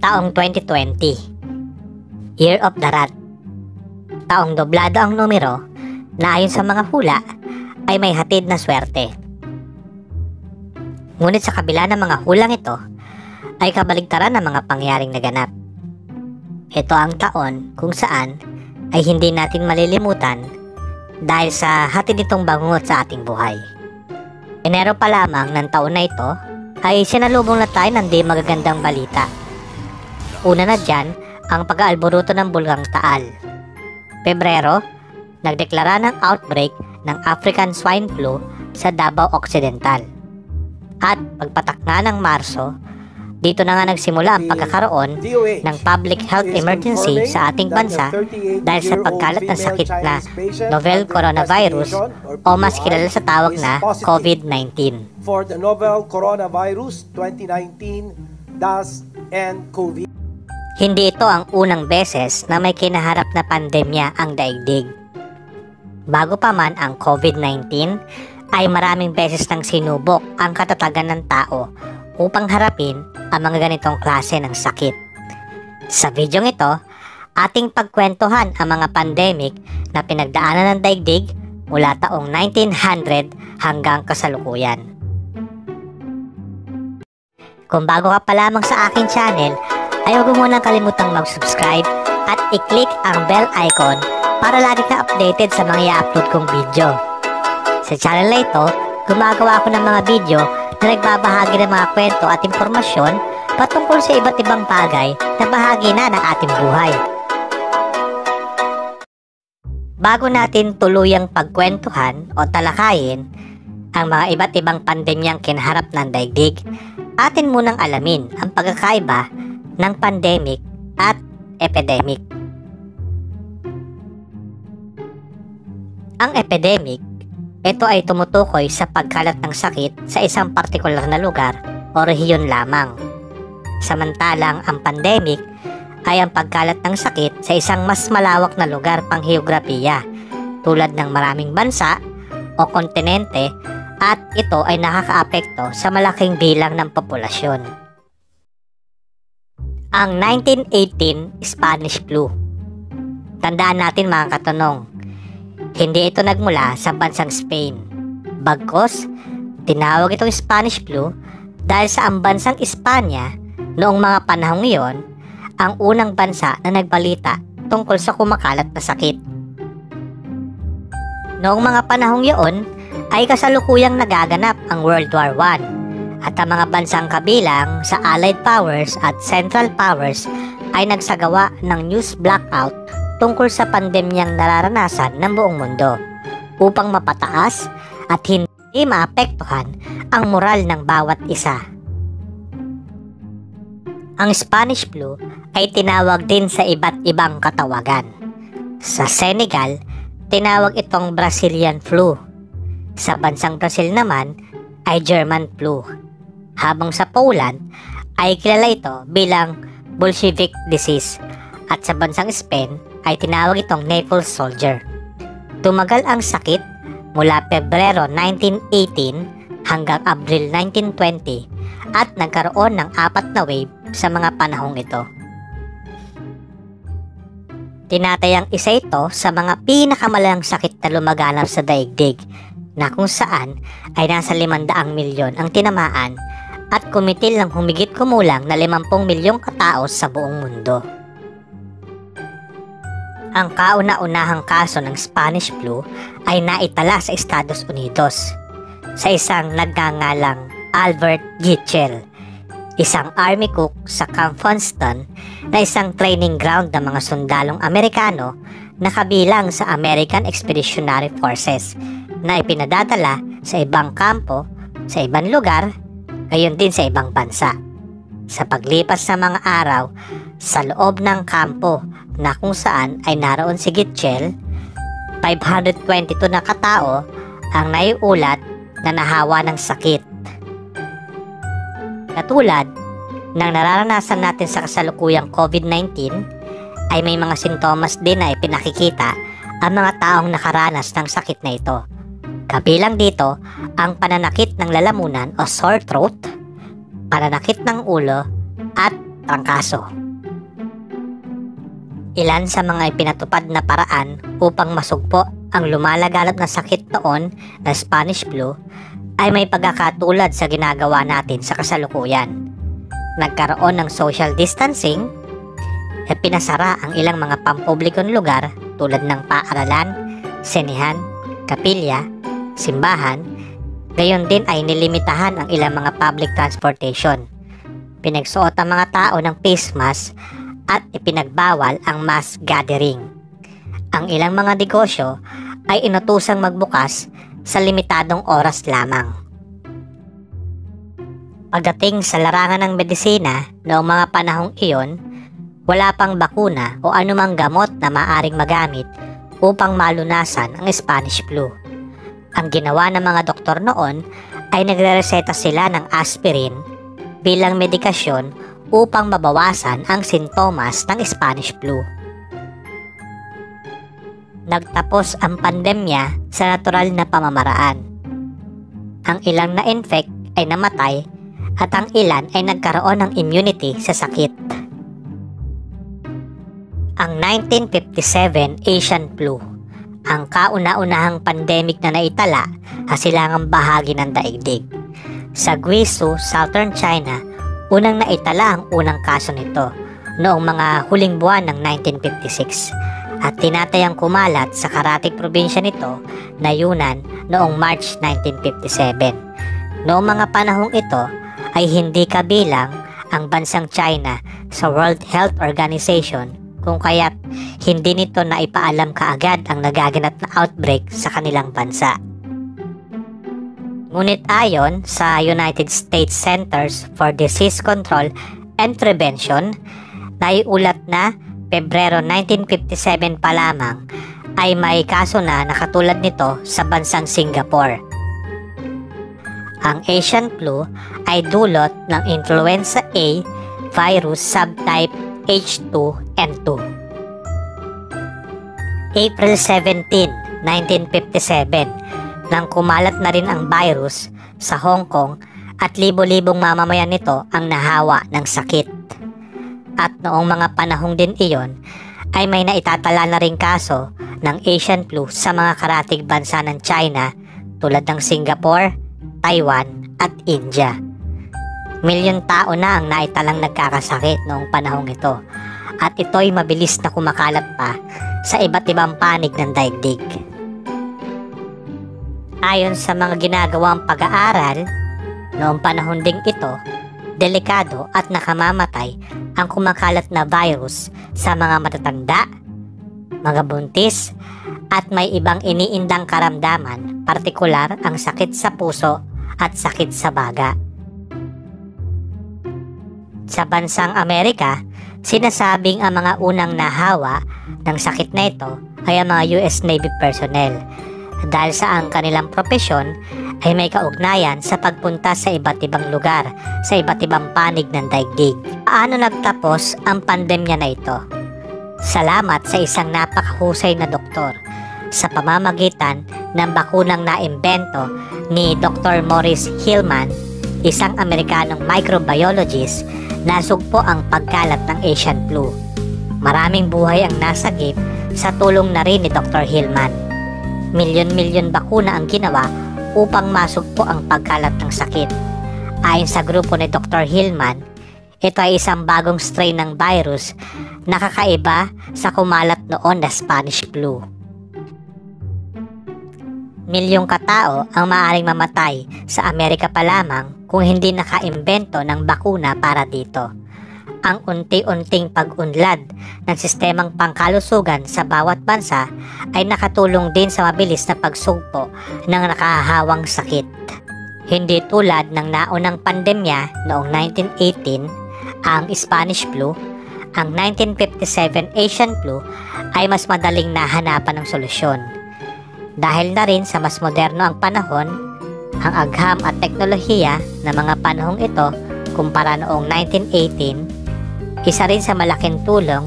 Taong 2020, Year of the Rat. Taong doblado ang numero na ayon sa mga hula ay may hatid na swerte. Ngunit sa kabila ng mga hulang ito ay kabaligtaran ng mga pangyaring naganap. Ito ang taon kung saan ay hindi natin malilimutan dahil sa hatid nitong bangungot sa ating buhay. Enero pa lamang ng taon na ito ay sinalubong na tayo ng di magagandang balita. Una na dyan ang pag-aalboruto ng bulgang Taal. Pebrero, nagdeklara ng outbreak ng African Swine Flu sa Davao Occidental. At pagpatak nga ng Marso, dito na nga nagsimula ang pagkakaroon ng public health emergency sa ating bansa dahil sa pagkalat ng sakit na novel coronavirus o mas kilala sa tawag na COVID-19. For the novel coronavirus 2019-nCoV. Hindi ito ang unang beses na may kinaharap na pandemya ang daigdig. Bago pa man ang COVID-19, ay maraming beses nang sinubok ang katatagan ng tao upang harapin ang mga ganitong klase ng sakit. Sa videong ito, ating pagkwentuhan ang mga pandemic na pinagdaanan ng daigdig mula taong 1900 hanggang kasalukuyan. Kung bago ka pa lamang sa aking channel, ay huwag mo munang kalimutang mag-subscribe at i-click ang bell icon para lagi ka updated sa mga i-upload kong video. Sa channel na ito, gumagawa ako ng mga video na nagbabahagi ng mga kwento at impormasyon patungkol sa iba't ibang bagay na bahagi na ng ating buhay. Bago natin tuluyang pagkwentuhan o talakayin ang mga iba't ibang pandemyang kinaharap ng daigdig, atin munang alamin ang pagkakaiba ng pandemic at epidemic. Ang epidemic, ito ay tumutukoy sa pagkalat ng sakit sa isang partikular na lugar o rehiyon lamang. Samantalang ang pandemic ay ang pagkalat ng sakit sa isang mas malawak na lugar pang heograpiya tulad ng maraming bansa o kontinente at ito ay nakakaapekto sa malaking bilang ng populasyon. Ang 1918 Spanish Flu. Tandaan natin mga katanong, hindi ito nagmula sa bansang Spain. Bagkus, tinawag itong Spanish Flu dahil sa ang bansang Espanya noong mga panahong iyon ang unang bansa na nagbalita tungkol sa kumakalat na sakit. Noong mga panahong iyon ay kasalukuyang nagaganap ang World War I at ang mga bansang kabilang sa Allied Powers at Central Powers ay nagsagawa ng news blackout tungkol sa pandemyang nararanasan ng buong mundo upang mapataas at hindi maapektuhan ang moral ng bawat isa. Ang Spanish Flu ay tinawag din sa iba't ibang katawagan. Sa Senegal, tinawag itong Brazilian Flu. Sa bansang Brazil naman ay German Flu. Habang sa Poland ay kilala ito bilang Bolshevik Disease at sa bansang Spain ay tinawag itong Naples Soldier. Tumagal ang sakit mula Pebrero 1918 hanggang Abril 1920 at nagkaroon ng 4 na wave sa mga panahong ito. Tinatayang isa ito sa mga pinakamalalang sakit na lumaganap sa daigdig na kung saan ay nasa 500 milyon ang tinamaan at kumitil ng humigit kumulang na 50 milyong katao sa buong mundo. Ang kauna-unahang kaso ng Spanish Flu ay naitala sa Estados Unidos sa isang nagngangalang Albert Gitchell, isang army cook sa Camp Funston na isang training ground ng mga sundalong Amerikano na kabilang sa American Expeditionary Forces na ipinadadala sa ibang kampo, sa ibang lugar, gayon din sa ibang bansa. Sa paglipas ng mga araw sa loob ng kampo na kung saan ay naroon si Gitchell, 522 na katao ang naiulat na nahawa ng sakit. Katulad ng nararanasan natin sa kasalukuyang COVID-19, ay may mga sintomas din na ipinakikita ang mga taong nakaranas ng sakit na ito. Kabilang dito ang pananakit ng lalamunan o sore throat, pananakit ng ulo, at trangkaso. Ilan sa mga ipinatupad na paraan upang masugpo ang lumalaganap na sakit noon na Spanish flu ay may pagkakatulad sa ginagawa natin sa kasalukuyan. Nagkaroon ng social distancing, pinasara ang ilang mga pampublikong lugar tulad ng paaralan, sinihan, kapilya, simbahan, gayon din ay nilimitahan ang ilang mga public transportation. Pinagsuot ang mga tao ng face mask at ipinagbawal ang mass gathering. Ang ilang mga negosyo ay inutusang magbukas sa limitadong oras lamang. Pagdating sa larangan ng medisina noong mga panahong iyon, wala pang bakuna o anumang gamot na maaring magamit upang malunasan ang Spanish flu. Ang ginawa ng mga doktor noon ay nagrereseta sila ng aspirin bilang medikasyon upang mabawasan ang sintomas ng Spanish flu. Nagtapos ang pandemya sa natural na pamamaraan. Ang ilang na-infect ay namatay at ang ilan ay nagkaroon ng immunity sa sakit. Ang 1957 Asian flu, ang kauna-unahang pandemic na naitala sa silangang bahagi ng daigdig. Sa Guizhou, Southern China, unang naitala ang unang kaso nito noong mga huling buwan ng 1956 at tinatayang kumalat sa karatig probinsya nito na Yunnan noong March 1957. Noong mga panahong ito ay hindi kabilang ang bansang China sa World Health Organization kung kaya't hindi nito naipaalam kaagad ang nagaganap na outbreak sa kanilang bansa. Ngunit ayon sa United States Centers for Disease Control and Prevention, naiulat na Pebrero 1957 pa lamang ay may kaso na nakatulad nito sa bansang Singapore. Ang Asian flu ay dulot ng influenza A virus subtype H2N2. April 17, 1957, nang kumalat na rin ang virus sa Hong Kong at libo-libong mamamayan nito ang nahawa ng sakit. At noong mga panahong din iyon ay may naitatala na rin kaso ng Asian flu sa mga karatig bansa ng China tulad ng Singapore, Taiwan at India. Milyon tao na ang naitalang nagkakasakit noong panahong ito at ito'y mabilis na kumakalat pa sa iba't ibang panig ng daigdig. Ayon sa mga ginagawang pag-aaral, noong panahon ding ito, delikado at nakamamatay ang kumakalat na virus sa mga matatanda, mga buntis, at may ibang iniindang karamdaman, partikular ang sakit sa puso at sakit sa baga. Sa bansang Amerika, sinasabing ang mga unang nahawa ng sakit na ito ay ang mga US Navy personnel dahil sa ang kanilang propesyon ay may kaugnayan sa pagpunta sa iba't ibang lugar, sa iba't ibang panig ng daigdig. Paano nagtapos ang pandemya na ito? Salamat sa isang napakahusay na doktor sa pamamagitan ng bakunang naimbento ni Dr. Maurice Hilleman, isang Amerikanong microbiologist, nasugpo ang pagkalat ng Asian flu. Maraming buhay ang nasagip sa tulong na rin ni Dr. Hilleman. Milyon-milyon bakuna ang ginawa upang masugpo ang pagkalat ng sakit. Ayon sa grupo ni Dr. Hilleman, ito ay isang bagong strain ng virus na kakaiba sa kumalat noon na Spanish flu. Milyong katao ang maaaring mamatay sa Amerika pa lamang kung hindi nakaimbento ng bakuna para dito. Ang unti-unting pag-unlad ng sistemang pangkalusugan sa bawat bansa ay nakatulong din sa mabilis na pagsugpo ng nakahahawang sakit. Hindi tulad ng naunang pandemya noong 1918, ang Spanish flu, ang 1957 Asian flu ay mas madaling nahanapan ng solusyon. Dahil na rin sa mas moderno ang panahon, ang agham at teknolohiya ng mga panahong ito kumpara noong 1918, isa rin sa malaking tulong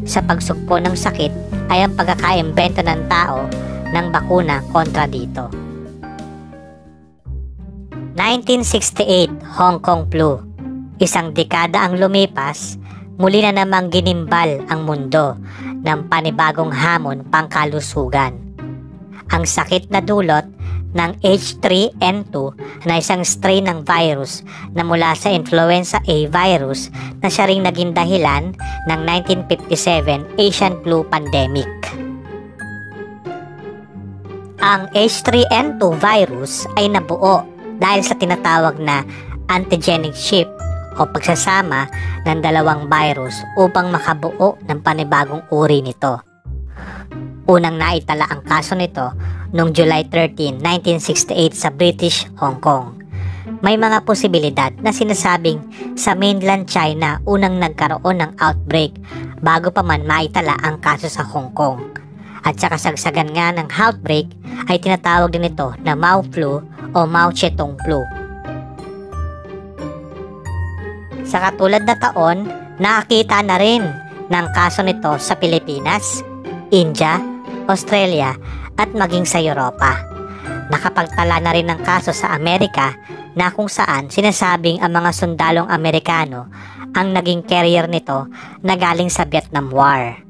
sa pagsugpo ng sakit ay ang pagkakaimbento ng tao ng bakuna kontra dito. 1968 Hong Kong flu. Isang dekada ang lumipas muli na namang ginimbal ang mundo ng panibagong hamon pangkalusugan. Ang sakit na dulot ng H3N2 na isang strain ng virus na mula sa influenza A virus na siya ring naging dahilan ng 1957 Asian flu pandemic. Ang H3N2 virus ay nabuo dahil sa tinatawag na antigenic shift o pagsasama ng dalawang virus upang makabuo ng panibagong uri nito. Unang naitala ang kaso nito noong July 13, 1968 sa British Hong Kong. May mga posibilidad na sinasabing sa mainland China unang nagkaroon ng outbreak bago pa man maitala ang kaso sa Hong Kong. At sa kasagsagan nga ng outbreak ay tinatawag din ito na Mao flu o Mao Zedong flu. Sa katulad na taon, nakakita na rin ng kaso nito sa Pilipinas, India, Australia at maging sa Europa. Nakapagtala na rin ng kaso sa Amerika na kung saan sinasabing ang mga sundalong Amerikano ang naging carrier nito na galing sa Vietnam War.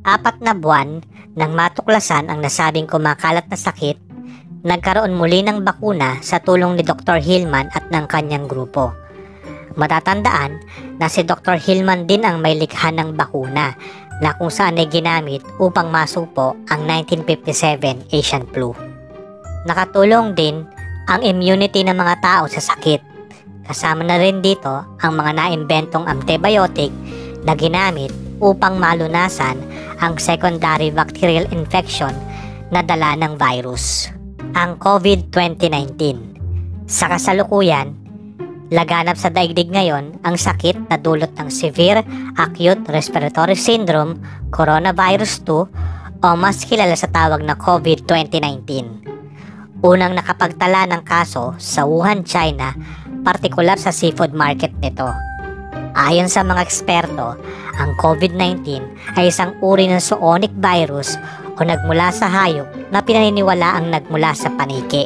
4 na buwan nang matuklasan ang nasabing kumakalat na sakit, nagkaroon muli ng bakuna sa tulong ni Dr. Hillman at ng kanyang grupo. Matatandaan na si Dr. Hillman din ang may likha ng bakuna na kung saan ay ginamit upang masupo ang 1957 Asian flu. Nakatulong din ang immunity ng mga tao sa sakit. Kasama na rin dito ang mga naimbentong antibiotic na ginamit upang malunasan ang secondary bacterial infection na dala ng virus, ang COVID-2019. Sa kasalukuyan, laganap sa daigdig ngayon ang sakit na dulot ng Severe Acute Respiratory Syndrome Coronavirus 2 o mas kilala sa tawag na COVID-2019. Unang nakapagtala ng kaso sa Wuhan, China, partikular sa seafood market nito. Ayon sa mga eksperto, ang COVID-19 ay isang uri ng zoonotic virus o nagmula sa hayop na pinaniniwala ang nagmula sa paniki.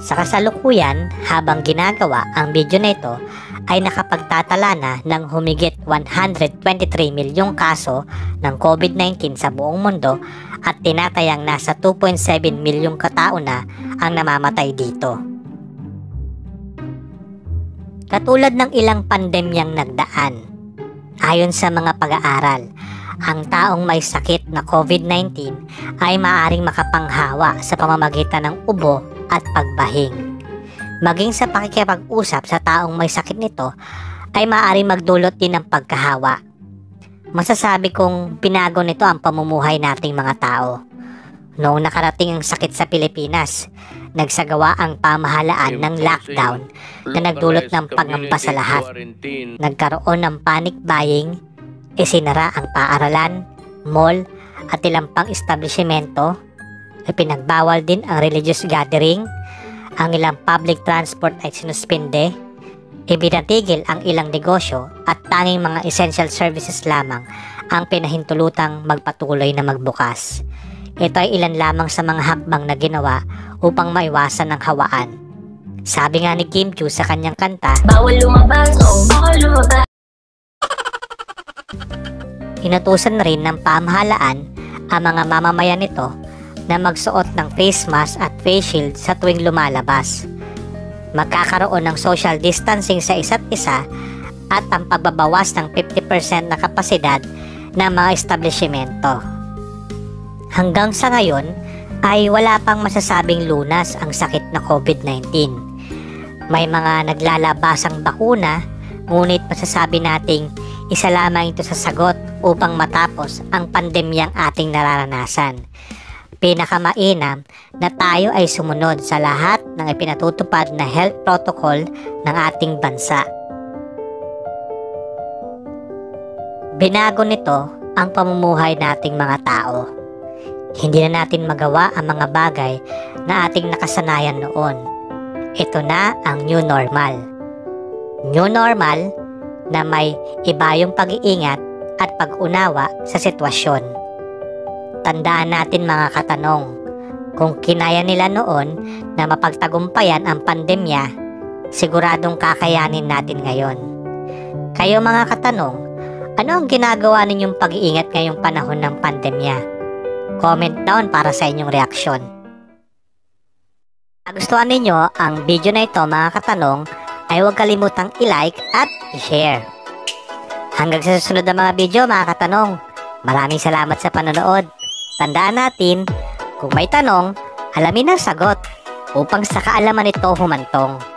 Sa kasalukuyan, habang ginagawa ang video na ito, ay nakapagtatala na ng humigit 123 milyong kaso ng COVID-19 sa buong mundo at tinatayang nasa 2.7 milyong katao na ang namamatay dito. Katulad ng ilang pandemyang nagdaan, ayon sa mga pag-aaral, ang taong may sakit na COVID-19 ay maaaring makapanghawa sa pamamagitan ng ubo at pagbahing. Maging sa pakikipag-usap sa taong may sakit nito ay maaaring magdulot din ng pagkahawa. Masasabi kong pinago nito ang pamumuhay nating mga tao. Noong nakarating ang sakit sa Pilipinas, nagsagawa ang pamahalaan ng lockdown na nagdulot ng pangamba sa lahat. Nagkaroon ng panic buying, isinara ang paaralan, mall at ilang pang establishmento, ipinagbawal din ang religious gathering, ang ilang public transport ay sinuspinde, ibinatigil ang ilang negosyo at tanging mga essential services lamang ang pinahintulutang magpatuloy na magbukas. Ito ay ilan lamang sa mga hakbang na ginawa upang maiwasan ang hawaan. Sabi nga ni Kim Chiu sa kanyang kanta, "Bawal lumabas, oh, bawal lumabas." Inutusan na rin ng pamahalaan ang mga mamamayan nito na magsuot ng face mask at face shield sa tuwing lumalabas. Magkakaroon ng social distancing sa isa't isa at ang pagbabawas ng 50% na kapasidad ng mga establishmento. Hanggang sa ngayon ay wala pang masasabing lunas ang sakit na COVID-19. May mga naglalabasang bakuna, ngunit masasabi nating isa lamang ito sa sagot upang matapos ang pandemyang ating nararanasan. Pinakamainam na tayo ay sumunod sa lahat ng ipinatutupad na health protocol ng ating bansa. Binago nito ang pamumuhay nating mga tao. Hindi na natin magawa ang mga bagay na ating nakasanayan noon. Ito na ang new normal. New normal na may iba yung pag-iingat at pag-unawa sa sitwasyon. Tandaan natin mga katanong, kung kinaya nila noon na mapagtagumpayan ang pandemya, siguradong kakayanin natin ngayon. Kayo mga katanong, ano ang ginagawa ninyong pag-iingat ngayong panahon ng pandemya? Comment down para sa inyong reaksyon. Kung nagustuhan ninyo ang video na ito mga katanong, ay huwag kalimutang i-like at i-share. Hanggang sa susunod na mga video mga katanong, maraming salamat sa panonood. Tandaan natin, kung may tanong, alamin ang sagot upang sa kaalaman ito humantong.